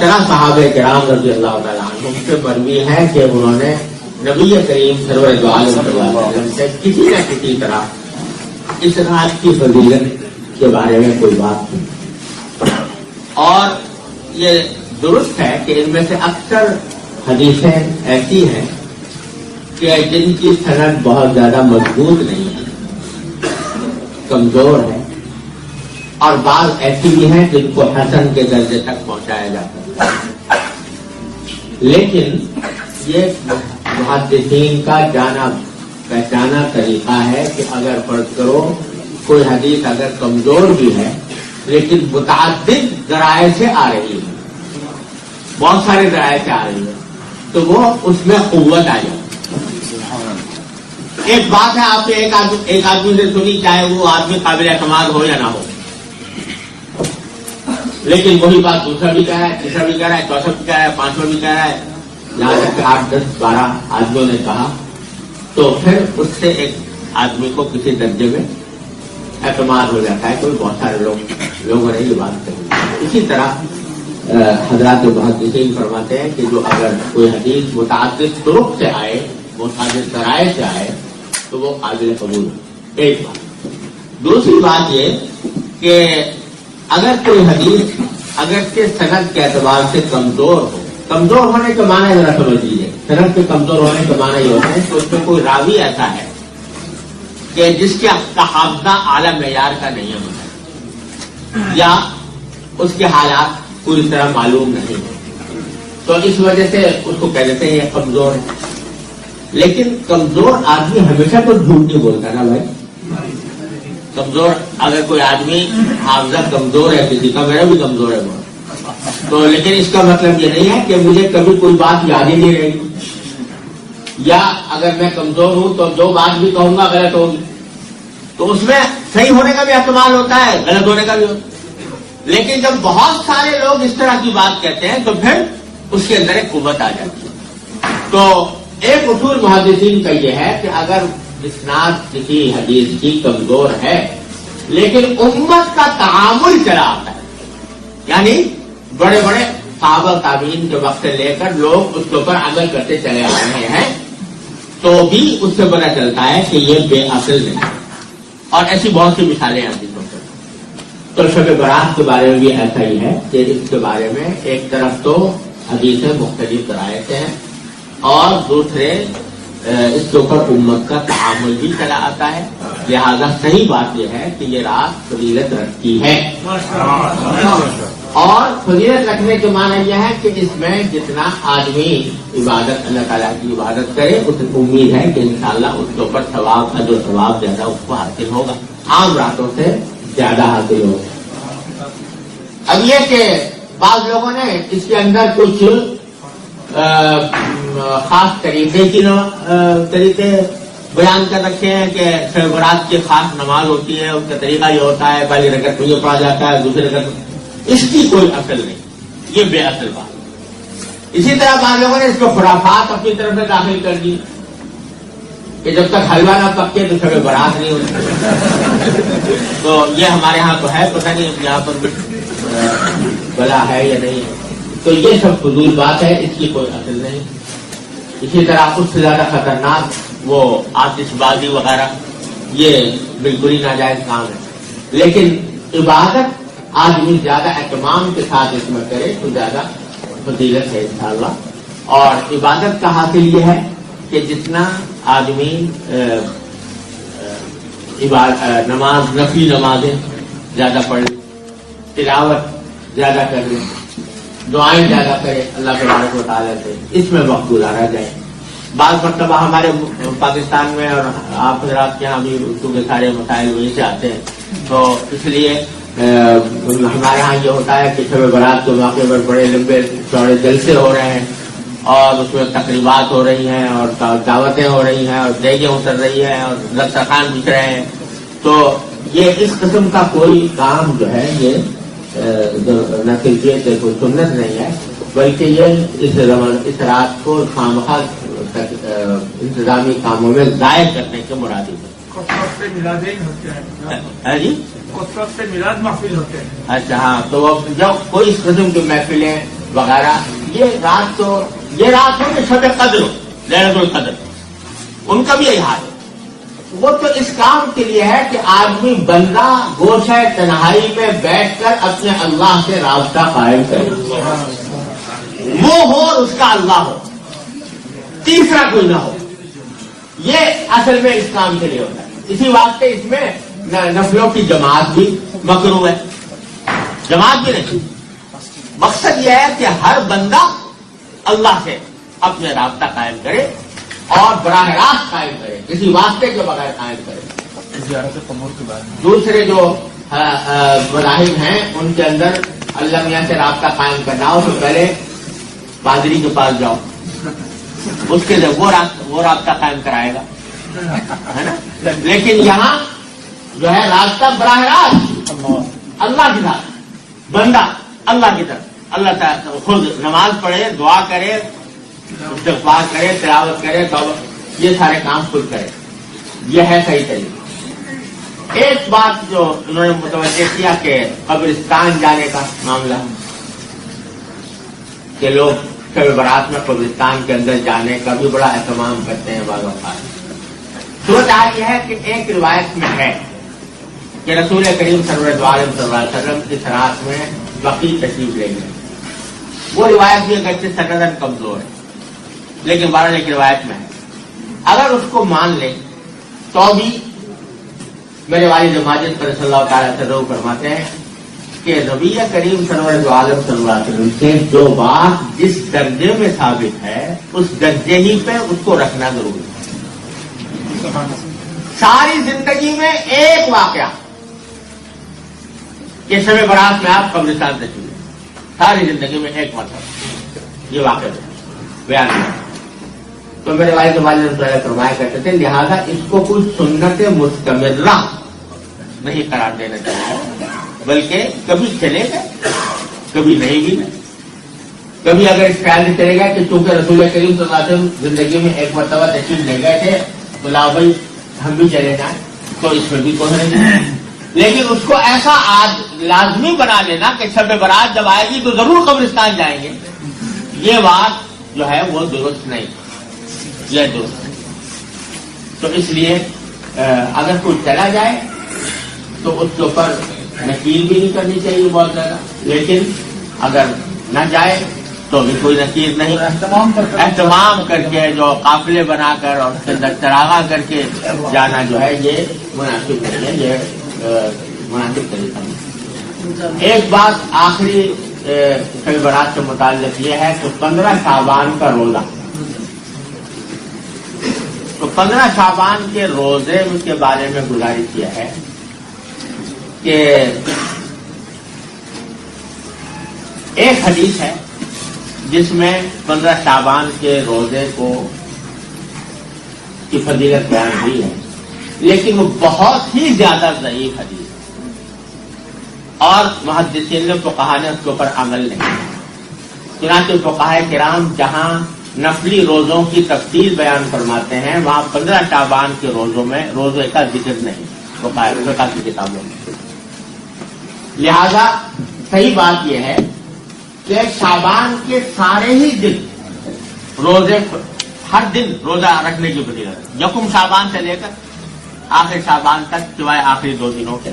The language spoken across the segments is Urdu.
طرح صحابہ کرام رضی اللہ تعالیٰ عنہم سے مروی ہے کہ انہوں نے نبی کریم سرور دو عالم صلی اللہ علیہ وسلم سے کسی نہ کسی طرح اس رات کی فضیلت کے بارے میں کوئی بات نہیں، اور یہ درست ہے کہ ان میں سے اکثر حدیثیں ایسی ہیں کہ جن کی سند بہت زیادہ مضبوط نہیں ہے، کمزور ہے، اور بعض ایسی بھی ہیں جن کو حسن کے درجے تک پہنچایا جا سکتا ہے۔ لیکن یہ محدثین کا جانا پہچانا طریقہ ہے کہ اگر فرض کرو کوئی حدیث اگر کمزور بھی ہے لیکن متعدد ذرائع سے آ رہی ہے، بہت سارے ذرائع سے آ رہی ہے، تو وہ اس میں قوت آ جائے۔ ایک بات ہے آپ نے ایک آدمی سے سنی، چاہے وہ آدمی قابل اعتماد ہو یا نہ ہو، لیکن وہی بات دوسرا بھی کہہ رہا ہے، تیسرا بھی کہہ رہا ہے، چوتھا بھی کہہ رہا ہے، پانچواں بھی کہہ رہا ہے، یہاں تک کہ 8، 10، 12 آدمیوں نے کہا، تو پھر اس سے ایک آدمی کو کسی درجے میں اعتماد ہو جاتا ہے، کوئی بہت سارے لوگوں نے یہ بات کہی۔ اسی طرح حضرات محدثین فرماتے ہیں کہ جو اگر کوئی حدیث متعدد طرق سے آئے، متعدد ذرائع سے آئے، تو وہ قابل قبول ہے، ایک بات۔ دوسری بات یہ کہ اگر کوئی حدیث اگرچہ سند کے اعتبار سے کمزور ہو، کمزور ہونے کا معنی ذرا سمجھ لیجیے، سند کے کمزور ہونے کا معنی یہ ہوتا ہے کہ اس میں کوئی راوی ایسا ہے کہ جس کے حافظہ اعلی معیار کا نہیں ہوتا، یا اس کے حالات پوری طرح معلوم نہیں ہے، تو اس وجہ سے اس کو کہہ دیتے ہیں یہ کمزور ہے۔ لیکن کمزور آدمی ہمیشہ تو جھوٹ نہیں بولتا نا بھائی، کمزور اگر کوئی آدمی حافظہ کمزور ہے کسی کا، میرا بھی کمزور ہے بہت، تو لیکن اس کا مطلب یہ نہیں ہے کہ مجھے کبھی کوئی بات یاد ہی نہیں رہے گی، یا اگر میں کمزور ہوں تو جو بات بھی کہوں گا غلط ہوگی، تو اس میں صحیح ہونے کا بھی احتمال ہوتا ہے، غلط ہونے کا بھی ہوتا ہے۔ لیکن جب بہت سارے لوگ اس طرح کی بات کہتے ہیں تو پھر اس کے اندر ایک قوت آ جاتی ہے۔ تو ایک اصول محدثین کا یہ ہے کہ اگر اسناد کسی حدیث کی کمزور ہے لیکن امت کا تعامل چلا آتا ہے، یعنی بڑے بڑے صحابہ تابعین کے وقت سے لے کر لوگ اس کے اوپر عمل کرتے چلے آ رہے ہیں، تو بھی اس سے پتہ چلتا ہے کہ یہ بے اصل نہیں ہے، اور ایسی بہت سی مثالیں آتی ہیں۔ تو شب برات کے بارے میں بھی ایسا ہی ہے کہ اس کے بارے میں ایک طرف تو حدیثیں مختلف ذرائع سے ہیں، اور دوسرے اس کے اوپر امت کا تعامل بھی چلا آتا ہے، لہذا صحیح بات یہ ہے کہ یہ رات فضیلت رکھتی ہے، اور فضیلت رکھنے کے معنی یہ ہے کہ اس میں جتنا آدمی عبادت اللہ تعالیٰ کی عبادت کرے اس امید ہے کہ انشاءاللہ اس کے اوپر ثواب، اجر و ثواب زیادہ اس کو حاصل ہوگا، عام راتوں سے زیادہ حاصل ہوگا۔ اب یہ کہ بعض لوگوں نے اس کے اندر کچھ خاص طریقے بیان کر رکھے ہیں کہ شب برات کی خاص نماز ہوتی ہے، اس کا طریقہ یہ ہوتا ہے پہلی رکعت میں یہ پڑھا جاتا ہے، دوسری رکعت، اس کی کوئی اصل نہیں، یہ بے اصل بات۔ اسی طرح بعض لوگوں نے اس کو خرافات اپنی طرف سے داخل کر دی کہ جب تک حلوہ نہ پکے تو شب برات نہیں ہوتی، تو یہ ہمارے ہاں تو ہے، پتہ نہیں یہاں پر بلا ہے یا نہیں ہے، تو یہ سب فضول بات ہے، اس کی کوئی اصل نہیں۔ اسی طرح اس سے زیادہ خطرناک وہ آتش بازی وغیرہ، یہ بالکل ہی ناجائز کام ہے، لیکن عبادت آدمی زیادہ اہتمام کے ساتھ اس میں کرے تو زیادہ فضیلت ہے انشاءاللہ۔ اور عبادت کا حاصل یہ ہے کہ جتنا آدمی نماز، نفلی نمازیں زیادہ پڑھ لے، تلاوت زیادہ کر لے، دعائیں زیادہ کرے اللہ تبارک و تعالیٰ سے، اس میں وقت گزارا جائے۔ بعض مرتبہ ہمارے پاکستان میں اور آپ حضرات کے یہاں بھی اردو کے سارے مسائل وہیں سے آتے ہیں، تو اس لیے ہمارے یہاں یہ ہوتا ہے کہ شب برات کے موقع پر بڑے لمبے چوڑے جلسے ہو رہے ہیں، اور اس میں تقریبات ہو رہی ہیں، اور دعوتیں ہو رہی ہیں، اور دیگیں اتر رہی ہیں، اور دسترخوان بچھ رہے ہیں، تو یہ اس قسم کا کوئی کام جو ہے یہ نہ صرف یہ کہ کوئی سنت نہیں ہے، بلکہ یہ اس رات کو خامخواہ انتظامی کاموں میں ضائع کرنے کے مرادی ہے۔ کثرت سے میلادیں ہوتے ہیں جی، کثرت سے میلاد محفل ہوتے ہیں۔ اچھا ہاں، تو جب کوئی اس قسم کی محفلیں وغیرہ، یہ رات ہو کہ شب قدر ہو، لیلۃ القدر، ان کا بھی یہی حال ہے. وہ تو اس کام کے لیے ہے کہ آدمی بندہ گوشہ تنہائی میں بیٹھ کر اپنے اللہ سے رابطہ قائم کرے، وہ ہو اور اس کا اللہ ہو، تیسرا کوئی نہ ہو. یہ اصل میں اس کام کے لیے ہوتا ہے. اسی واسطے اس میں نفلوں کی جماعت بھی مکروہ ہے، جماعت بھی نہیں. مقصد یہ ہے کہ ہر بندہ اللہ سے اپنے رابطہ قائم کرے اور براہ راست قائم کرے، کسی واسطے کے بغیر قائم کرے. زیارت قبور کے بعد دوسرے جو مذاہب ہیں ان کے اندر اللہ میاں سے رابطہ قائم کرنا ہو تو پہلے پادری کے پاس جاؤ، اس کے لیے وہ رابطہ قائم کرائے گا، ہے نا. لیکن یہاں جو ہے رابطہ براہ راست اللہ کے ساتھ، بندہ اللہ کی طرف، اللہ تعالیٰ خود نماز پڑھے، دعا کرے، استغفار کرے، تلاوت کرے، یہ سارے کام خود کرے. یہ ہے صحیح طریقہ. ایک بات جو انہوں نے متوجہ کیا کہ قبرستان جانے کا معاملہ، کہ لوگ شب برات میں قبرستان کے اندر جانے کا بھی بڑا اہتمام کرتے ہیں بعض اوقات. صورت یہ ہے کہ ایک روایت میں ہے کہ رسول کریم صلی اللہ علیہ وسلم اس رات میں بقیع تشریف لے گئے. وہ روایت بھی اگرچہ سندن کمزور ہے لیکن بہرحال ایک روایت میں ہے. اگر اس کو مان لیں تو بھی میرے والد ماجد پر صلی اللہ تعالیٰ وسلم فرماتے ہیں کہ نبی کریم صلی اللہ علیہ وسلم سے جو بات جس درجے میں ثابت ہے اس درجے ہی پہ اس کو رکھنا ضروری ہے. ساری زندگی میں ایک واقعہ کہ شب برات میں آپ قبرستان تشریف لیں، ساری زندگی میں ایک مرتبہ یہ واقعہ بیان کیا. تو میرے والد والد فرمایا کرتے تھے لہذا اس کو کوئی سنت مستمرہ نہیں قرار دینا چاہیے، بلکہ کبھی چلے گئے کبھی نہیں بھی. کبھی اگر اس خیال سے چلے گا کہ چونکہ رسول کریم صلی اللہ علیہ وسلم زندگی میں ایک مرتبہ تشریف لے گئے تھے تو لا بھائی ہم بھی چلے جائیں، تو اس میں بھی کوئی نہیں. لیکن اس کو ایسا لازمی بنا لینا کہ شب برات جب آئے گی تو ضرور قبرستان جائیں گے، یہ بات جو ہے وہ درست نہیں، یہ درست نہیں. تو اس لیے اگر کوئی چلا جائے تو اس کے اوپر نکیل بھی نہیں کرنی چاہیے بہت زیادہ، لیکن اگر نہ جائے تو بھی کوئی نکیل نہیں. اہتمام کر کے جو قافلے بنا کر اور اس کے اندر چراغاں کر کے جانا جو ہے یہ مناسب نہیں ہے، یہ مناسب طریقہ نہیں. ایک بات آخری شب برات سے متعلق یہ ہے کہ 15 شعبان کا روزہ، تو 15 شعبان کے روزے کے بارے میں گزارش کیا ہے کہ ایک حدیث ہے جس میں 15 شعبان کے روزے کی فضیلت بیان ہوئی ہے، لیکن وہ بہت ہی زیادہ ضعیف حدیث ہے اور محدثین نے فقہا نے اس کے اوپر عمل نہیں. چنانچہ فقہاء کرام جہاں نفلی روزوں کی تفصیل بیان فرماتے ہیں وہاں 15 شعبان کے روزوں میں روزے کا ذکر نہیں فقہ کی کتابوں میں. لہذا صحیح بات یہ ہے کہ شعبان کے سارے ہی دن روزے، ہر دن روزہ رکھنے کی فضیلت ہے، یکم شعبان سے لے کر آخر شعبان تک سوائے آخری 2 دنوں کے.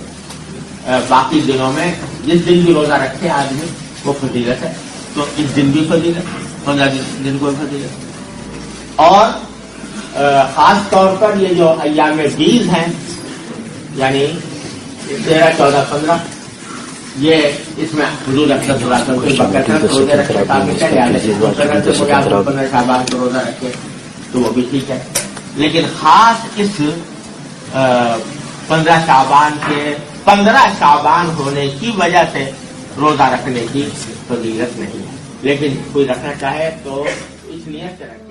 باقی دنوں میں جس دن بھی روزہ رکھے آدمی وہ فضیلت ہے. تو اس دن بھی فضیلت، 15 دن کو فضیلت. اور خاص طور پر یہ جو ایام بیز ہیں یعنی 13، 14، 15 یہ اس میں حضور اکرم صلی اللہ علیہ وسلم کی بکثرت روزے رکھے ثابت ہے، لہٰذا 15 شعبان کو روزہ رکھے تو وہ بھی ٹھیک ہے. لیکن خاص اس 15 شعبان کے 15 شعبان ہونے کی وجہ سے روزہ رکھنے کی فضیلت نہیں ہے. لیکن کوئی رکھنا چاہے تو اس نیت سے رکھے.